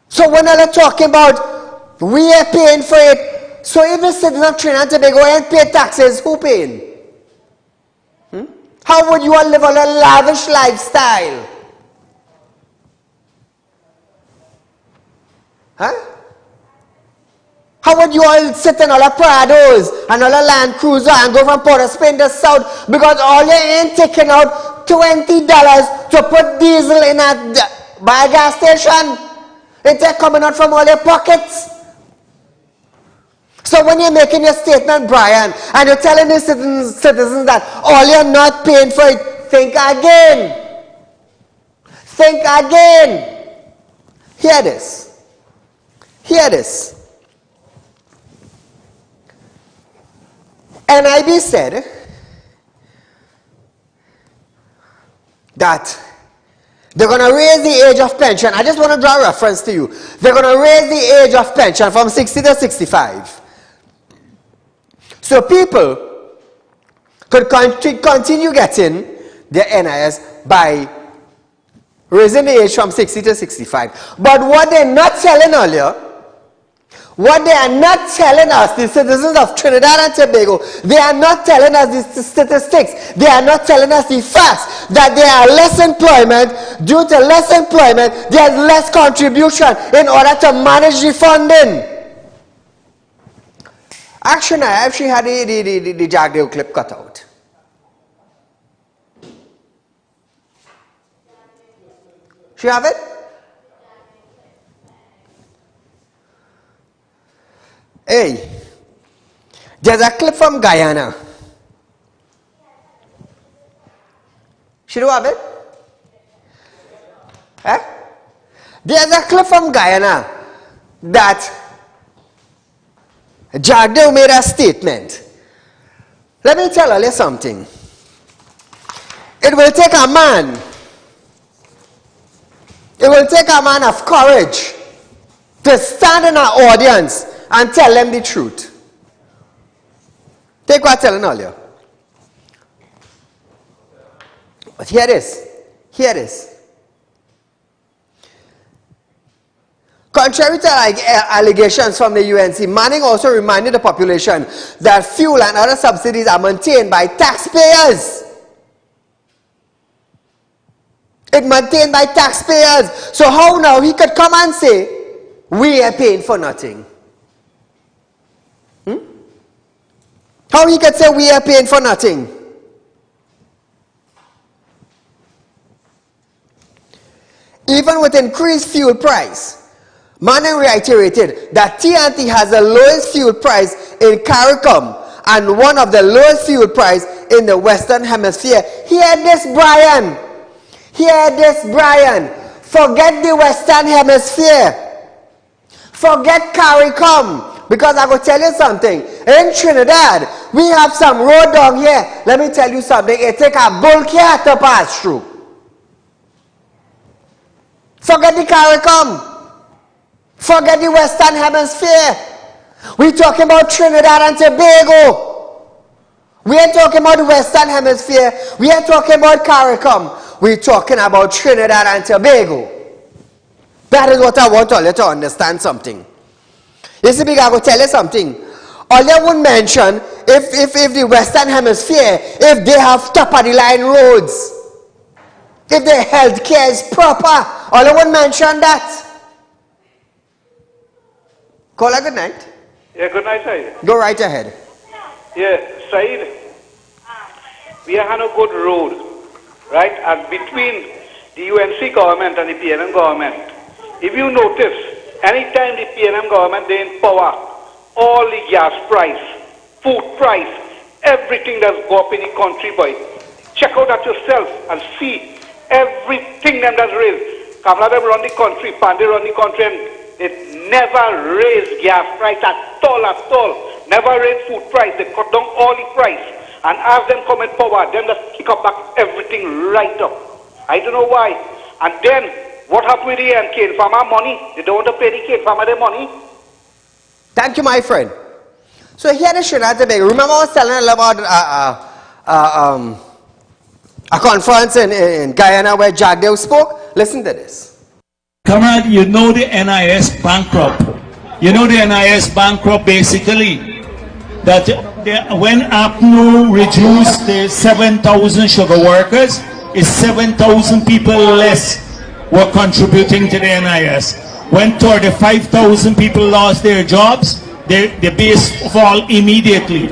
Speaker 1: So when I'm talking about we are paying for it, so if the citizens of Trinidad and Tobago ain't pay taxes, who paying? How would you all live on a lavish lifestyle? Huh? How would you all sit in all the Prados and all the Land Cruiser and go from Port of Spain to South because all you ain't taking out $20 to put diesel in a gas station? It's coming out from all your pockets. So when you're making your statement, Brian, and you're telling the citizens that all you're not paying for it, think again. Think again. Hear this. Hear this. NIB said that they're going to raise the age of pension. I just want to draw a reference to you. They're going to raise the age of pension from 60 to 65. So people could continue getting their NIS by raising the age from 60 to 65. But what they're not telling earlier, what they are not telling us, the citizens of Trinidad and Tobago, they are not telling us the statistics. They are not telling us the facts that there are less employment. Due to less employment, there's less contribution in order to manage the funding. Actually, I actually had the Jagdeo clip cut out. She have it? Hey, there's a clip from Guyana. She do have it? Eh? There's a clip from Guyana that Jagdeo made a statement. Let me tell you something. It will take a man. It will take a man of courage to stand in an audience and tell them the truth. Take what I'm telling earlier. But here it is. Here it is. Contrary to allegations from the UNC, Manning also reminded the population that fuel and other subsidies are maintained by taxpayers. It's maintained by taxpayers. So how now he could come and say, we are paying for nothing? How he could say we are paying for nothing? Even with increased fuel price, Manning reiterated that TNT has the lowest fuel price in CARICOM and one of the lowest fuel price in the Western Hemisphere. Hear this, Brian. Hear this, Brian. Forget the Western Hemisphere. Forget CARICOM. Because I will tell you something. In Trinidad, we have some road down here. Let me tell you something. It takes a bull car to pass through. Forget the CARICOM. Forget the Western Hemisphere. We're talking about Trinidad and Tobago. We ain't talking about the Western Hemisphere. We ain't talking about CARICOM. we're talking about Trinidad and Tobago. That is what I want all you to understand something. You see, I will tell you something. All you would mention, if the Western Hemisphere, if they have top-of-the-line roads, if their health care is proper, all you would mention that. Call a good night.
Speaker 9: Yeah, good night, Saeed.
Speaker 1: Go right ahead.
Speaker 9: Yeah, Saeed, we are on a good road, right? And between the UNC government and the PNM government, if you notice, anytime the PNM government they in power, all the gas price, food price, everything that's go up in the country, boy, check out that yourself and see everything them that's raised. Kamala them run the country, Pandey run the country, and it never raised gas price at all, Never raised food price. They cut down all the price. And as them come in power, them just kick up back everything right up. I don't know why. And then, what happened with the cane farmer money? They don't want to pay the cane farmer their money.
Speaker 1: Thank you, my friend. So here the Trinidad and Tobago. Remember I was telling you about a conference in Guyana where Jack Dale spoke? Listen to this.
Speaker 10: Comrade, you know the NIS bankrupt. You know the NIS bankrupt basically that when APNU reduced the 7,000 sugar workers, it's 7,000 people less were contributing to the NIS. When 35,000 people lost their jobs, the base fall immediately.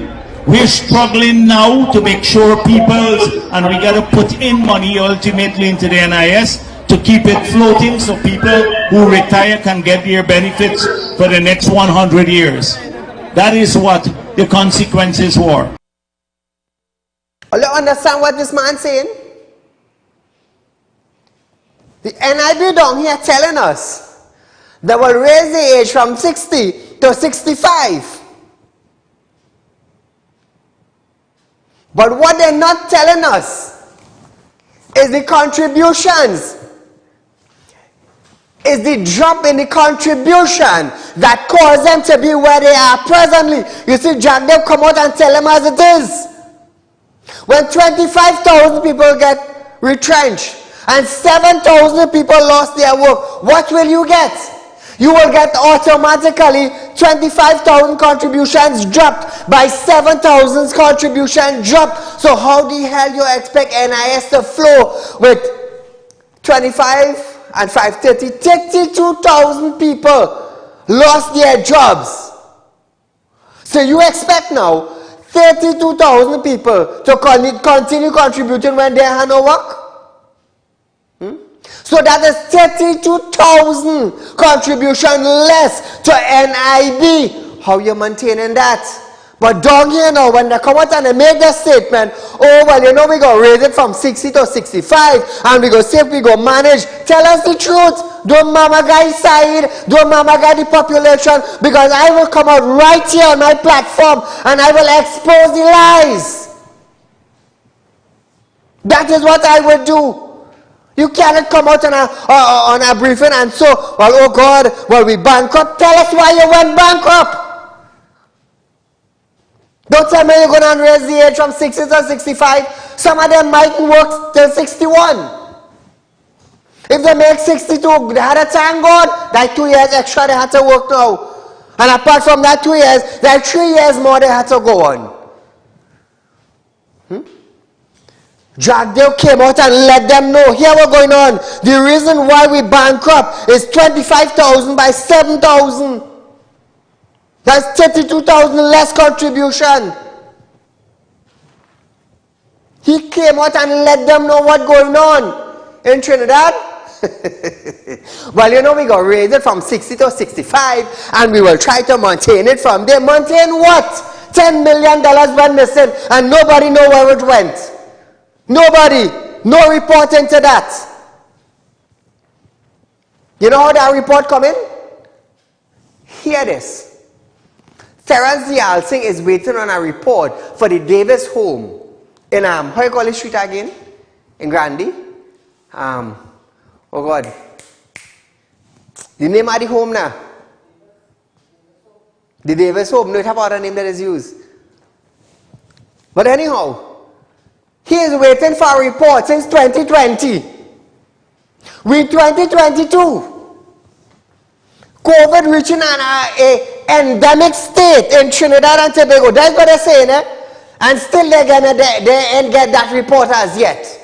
Speaker 10: We're struggling now to make sure people, and we got to put in money ultimately into the NIS to keep it floating so people who retire can get their benefits for the next 100 years. That is what the consequences were.
Speaker 1: You understand what this man saying? The NIB down here telling us they will raise the age from 60 to 65. But what they're not telling us is the contributions. Is the drop in the contribution that caused them to be where they are presently. You see, Jack Dave come out and tell them as it is. When 25,000 people get retrenched and 7,000 people lost their work, what will you get? You will get automatically 25,000 contributions dropped by 7,000 contribution dropped. So how the hell you expect NIS to flow with 25 and 530, 32,000 people lost their jobs. So you expect now 32,000 people to continue contributing when they have no work? So that is 32,000 contribution less to NIB. How you maintaining that? But down here now, when they come out and they make that statement, oh, well, you know, we're going to raise it from 60 to 65, and we're going to see if we go manage. Tell us the truth. Don't mama guy side, don't mama guy the population, because I will come out right here on my platform, and I will expose the lies. That is what I will do. You cannot come out on a briefing and so, well, oh God, well, we bankrupt. Tell us why you went bankrupt. Don't tell me you're going to raise the age from 60 to 65. Some of them might work till 61. If they make 62, they had to thank God. That 2 years extra they had to work now. And apart from that 2 years, there are 3 years more they had to go on. Jack Dale came out and let them know, here what's going on. The reason why we bankrupt is 25,000 by 7,000. That's 32,000 less contribution. He came out and let them know what's going on in Trinidad. Well, you know, we're going to raise it from 60 to 65 and we will try to maintain it from there. Maintain what? $10 million went missing and nobody know where it went. Nobody. No report into that. You know how that report come in? Hear this. Terence Dial Singh is waiting on a report for the Davis home in, how you call it street again? In Grandy? Oh God. The name of the home now? The Davis home. No, it have other name that is used. But anyhow, He is waiting for a report since 2020. We 2022. COVID reaching an endemic state in Trinidad and Tobago. That's what they're saying, eh? And still they ain't get that report as yet.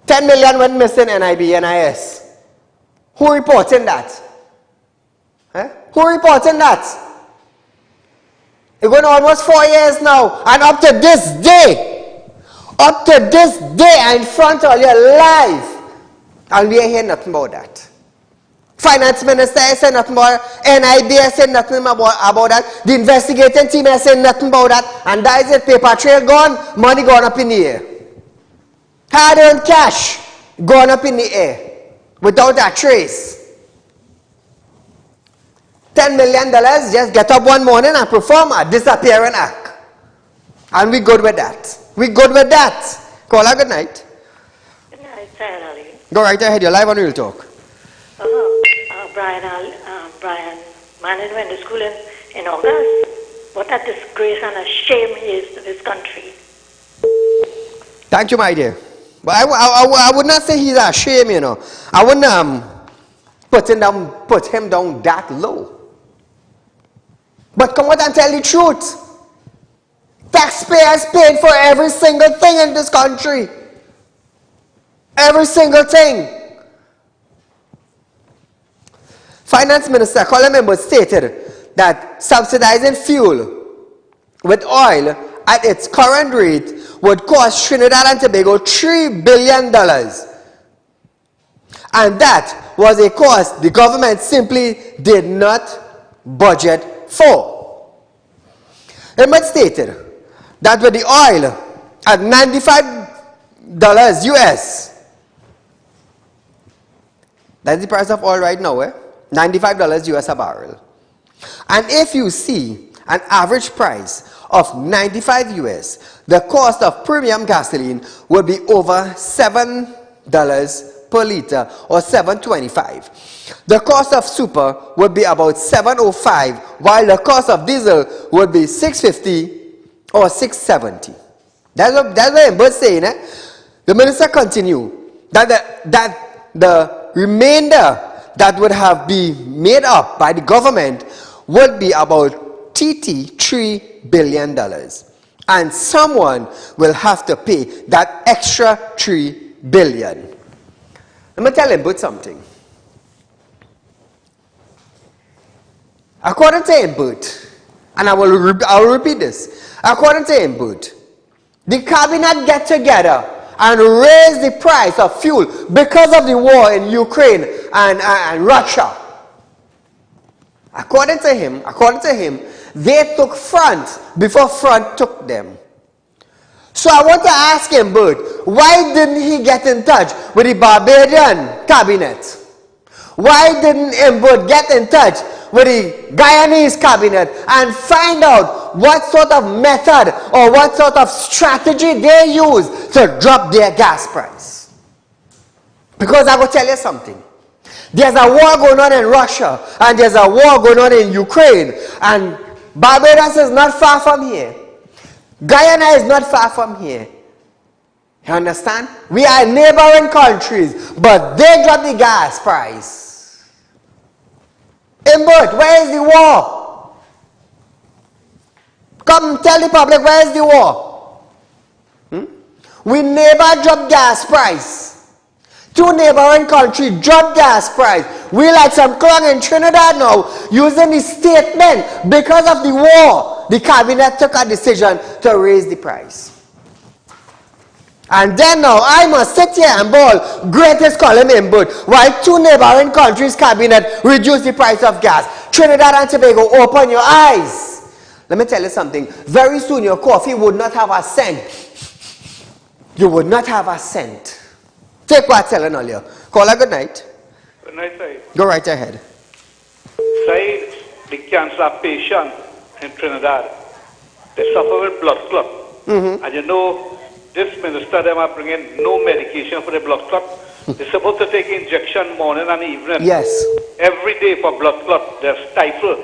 Speaker 1: 10 million went missing NIB, NIS. Who reporting that? Eh? Who reporting that? It's going almost 4 years now, and up to this day, I'm in front of you live, and we ain't hear nothing about that. Finance Minister has said nothing about it, NIB has said nothing about that, the investigating team has said nothing about that, and that is it, paper trail gone, money gone up in the air. Hard-earned cash gone up in the air, without a trace. $10 million, just get up one morning and perform a disappearing act. And we good with that. We good with that. Call her good night.
Speaker 11: Good night, Saieed Ali.
Speaker 1: Go right ahead, you're live on Real Talk.
Speaker 11: Brian, man went to school in August. What a disgrace and a shame he is to this country.
Speaker 1: Thank you, my dear. But I would not say he's a shame, you know. I wouldn't put him down that low. But come out and tell the truth. Taxpayers paid for every single thing in this country. Every single thing. Finance Minister Colin Member stated that subsidizing fuel with oil at its current rate would cost Trinidad and Tobago $3 billion. And that was a cost the government simply did not budget for. It stated that with the oil at $95 US, that's the price of oil right now, eh? $95 US a barrel. And if you see an average price of 95 US, the cost of premium gasoline would be over $7 per liter, or $7.25. The cost of super would be about $7.05, while the cost of diesel would be $6.50 or $6.70. That's what Ember's saying. Eh? The minister continued that the remainder that would have been made up by the government would be about $3 billion. And someone will have to pay that extra $3 billion. Let me tell him about something. According to Embut, and I will repeat this. According to Embut, the cabinet get together and raise the price of fuel because of the war in Ukraine and Russia. According to him, they took front before front took them. So I want to ask him, Bert, why didn't he get in touch with the Barbadian cabinet? Why didn't Bert get in touch with the Guyanese cabinet and find out what sort of method or what sort of strategy they use to drop their gas price? Because I will tell you something. There's a war going on in Russia and there's a war going on in Ukraine, and Barbados is not far from here. Guyana is not far from here. You understand? We are neighboring countries, but they drop the gas price. Imbert, where is the war? Come tell the public, where is the war? We neighbor drop gas price. Two neighboring countries drop gas price. We like some clung in Trinidad now, using the statement because of the war. The cabinet took a decision to raise the price. And then now I must sit here and bawl greatest column in both, while two neighboring countries' cabinet reduce the price of gas. Trinidad and Tobago, open your eyes. Let me tell you something. Very soon your coffee would not have a cent. You would not have a cent. Take what I'm telling all you. Call her good night.
Speaker 9: Good night, Said.
Speaker 1: Go right ahead.
Speaker 9: Said, the cancer patient in Trinidad, they suffer with blood clot. And you know, this minister, them are bringing no medication for the blood clot. They're supposed to take injection morning and evening.
Speaker 1: Yes.
Speaker 9: Every day for blood clot. They're stifled.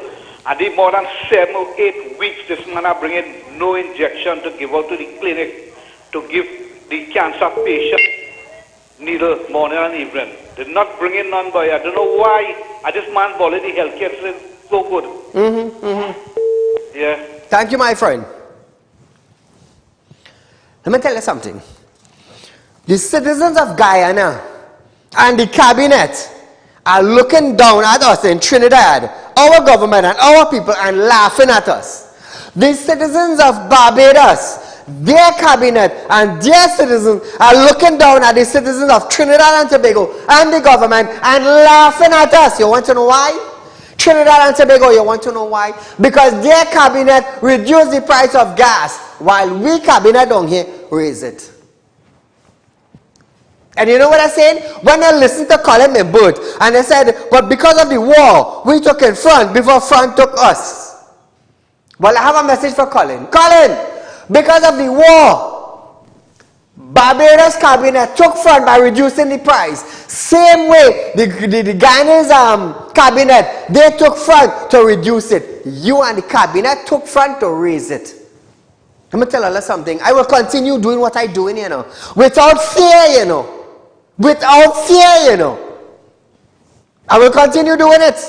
Speaker 9: And in more than 7 or 8 weeks, this man are bringing no injection to give out to the clinic to give the cancer patient needle morning and evening. They're not bringing none, boy. I don't know why. I this man bought the healthcare is so good. Yeah.
Speaker 1: Thank you, my friend. Let me tell you something. The citizens of Guyana and the cabinet are looking down at us in Trinidad, our government and our people, and laughing at us. The citizens of Barbados, their cabinet and their citizens are looking down at the citizens of Trinidad and Tobago and the government and laughing at us. You want to know why? Trinidad and Tobago, you want to know why? Because their cabinet reduced the price of gas while we cabinet down here raise it. And you know what I said? When I listened to Colin Mbut, and they said, but because of the war, we took in front before front took us. Well, I have a message for Colin. Colin, because of the war, Barbados cabinet took front by reducing the price. Same way, the Guyanese cabinet, they took front to reduce it. You and the cabinet took front to raise it. Let me tell you something. I will continue doing what I'm doing, you know, without fear, you know. Without fear, you know. I will continue doing it.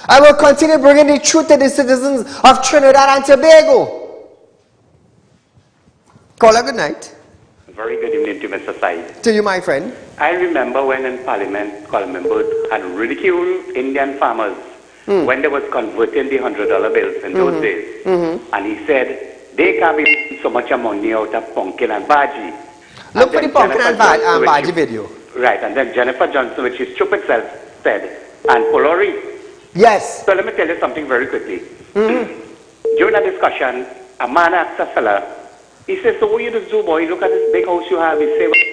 Speaker 1: I will continue bringing the truth to the citizens of Trinidad and Tobago. Call a good night.
Speaker 12: Very good evening to Mr. Said.
Speaker 1: To you, my friend.
Speaker 12: I remember when in Parliament, Colin Mbut had ridiculed Indian farmers when they was converting the $100 bills in those days. And he said, they can't be so much money out of pumpkin and bhaji.
Speaker 1: Look for the pumpkin and bhaji video.
Speaker 12: Right, and then Jennifer Johnson, which is stupid self, said, and Polori.
Speaker 1: Yes.
Speaker 12: So let me tell you something very quickly. During a discussion, a man asked a fella, he says, so what you just do, boy? Look at this big house you have. He said, well,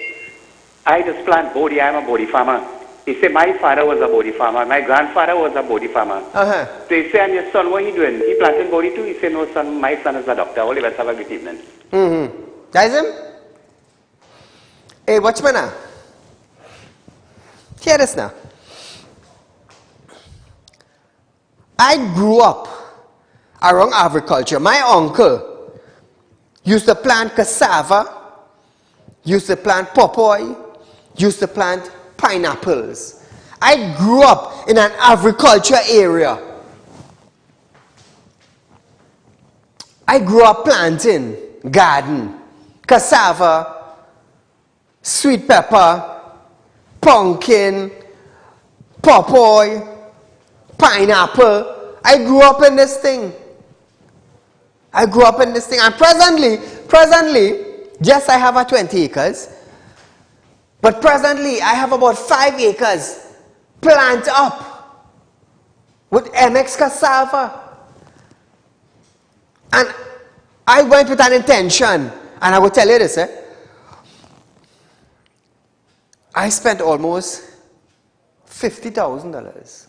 Speaker 12: I just plant bodi, I'm a bodi farmer. He said, my father was a bodi farmer, my grandfather was a bodi farmer. So he said, and your son, what he doing? He planting bodi too? He said, no, son, my son is a doctor. All of us have a good evening.
Speaker 1: That's him? Hey, watchman now. Hear this now. I grew up around agriculture. My uncle used to plant cassava, used to plant papaw, used to plant pineapples. I grew up in an agriculture area. I grew up planting garden, cassava, sweet pepper, pumpkin, papaw, pineapple. I grew up in this thing. And presently, yes, I have 20 acres. But presently, I have about 5 acres plant up with MX cassava. And I went with an intention, and I will tell you this, I spent almost $50,000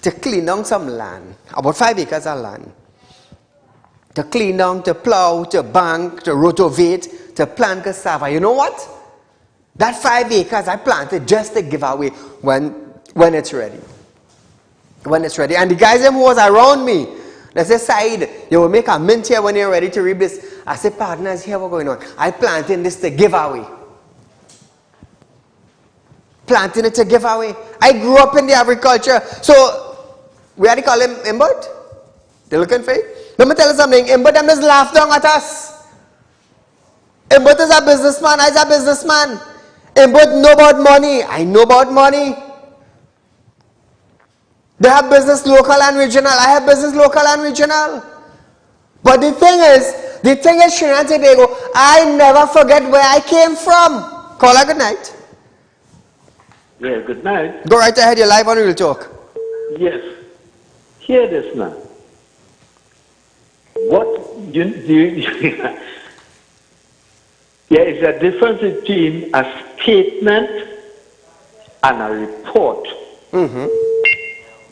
Speaker 1: to clean down some land, about 5 acres of land. To clean down, to plow, to bank, to rotovate, to plant cassava. You know what? That 5 acres I planted just to give away when it's ready. When it's ready. And the guys who was around me, they said, Said, you will make a mint here when you're ready to reap this. I said, partners, here what's going on. I planted this to give away. Planting it to give away. I grew up in the agriculture. So, we had to call him Mbut. They're looking for it. Let me tell you something. Mbut them just laugh down at us. Mbut is a businessman. I'm a businessman. Mbut know about money. I know about money. They have business local and regional. I have business local and regional. But the thing is, Trinidad and Tobago, I never forget where I came from. Call her good night.
Speaker 5: Yeah, good night.
Speaker 1: Go right ahead. You're live on Real Talk.
Speaker 5: Yes. Hear this now. What do you there is a difference between a statement and a report.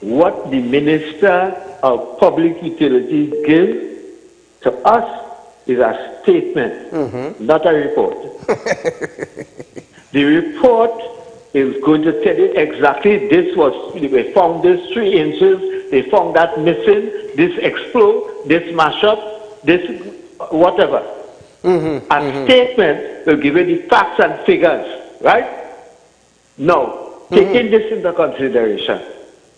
Speaker 5: What the Minister of Public Utilities gives to us is a statement, not a report. The report is going to tell you exactly this was, we found this 3 inches, they found that missing, this explode, this mash up, this whatever. A statement will give you the facts and figures, right? Now, taking this into consideration,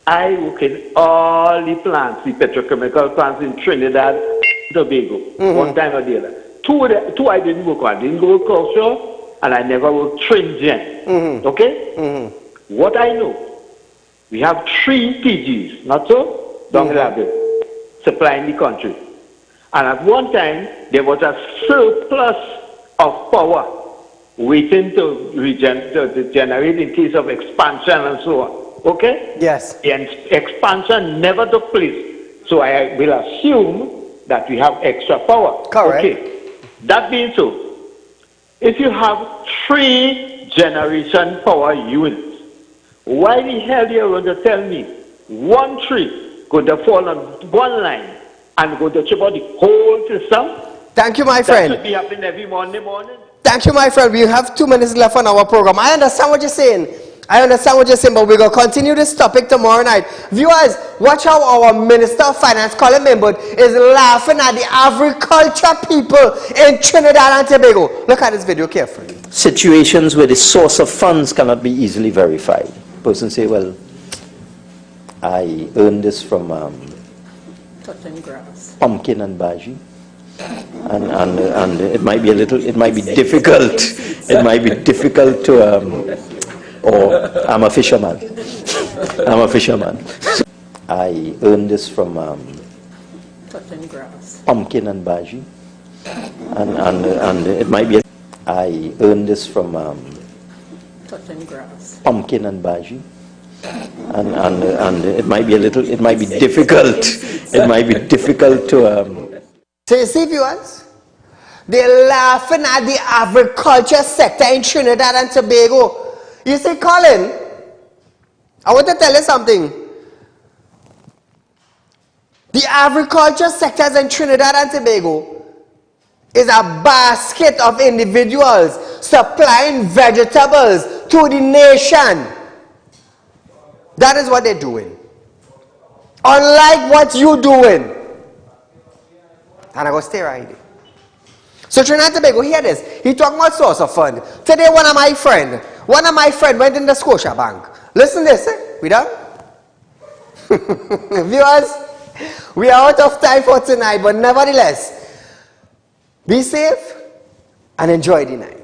Speaker 5: I work in all the plants, the petrochemical plants in Trinidad and Tobago, one time or the other. Two I didn't work on. I didn't go culture, and I never worked Trinidad. Okay? What I know, we have 3 PGs, not so? Down the supplying the country. And at one time, there was a surplus of power waiting to generate in case of expansion and so on. Okay?
Speaker 1: Yes.
Speaker 5: And expansion never took place. So I will assume that we have extra power.
Speaker 1: Correct.
Speaker 5: Okay. That being so, if you have 3 generation power units, why the hell do you want to tell me 1 tree could have fallen on one line and go to about the whole system?
Speaker 1: Thank you, my friend.
Speaker 5: That should be happening every morning.
Speaker 1: Thank you, my friend. We have 2 minutes left on our program. I understand what you're saying. But we're going to continue this topic tomorrow night. Viewers, watch how our Minister of Finance, Colin Mimbud, is laughing at the agriculture people in Trinidad and Tobago. Look at this video carefully.
Speaker 13: Situations where the source of funds cannot be easily verified. Person say, well, I earned this from pumpkin and bhaji. And it might be difficult. It might be difficult to, or I'm a fisherman. I earned this from pumpkin and bhaji. And it might be, I earned this from pumpkin and bhaji. And it might be difficult. It might be difficult to,
Speaker 1: So you see, viewers, they're laughing at the agriculture sector in Trinidad and Tobago. You see, Colin, I want to tell you something. The agriculture sectors in Trinidad and Tobago is a basket of individuals supplying vegetables to the nation. That is what they're doing. Unlike what you're doing. And I go stay right there. So Trinidad and Tobago, hear this. He talking about source of fund. Today one of my friend went in the Scotia Bank. Listen to this. We done? Viewers, we are out of time for tonight, but nevertheless, be safe and enjoy the night.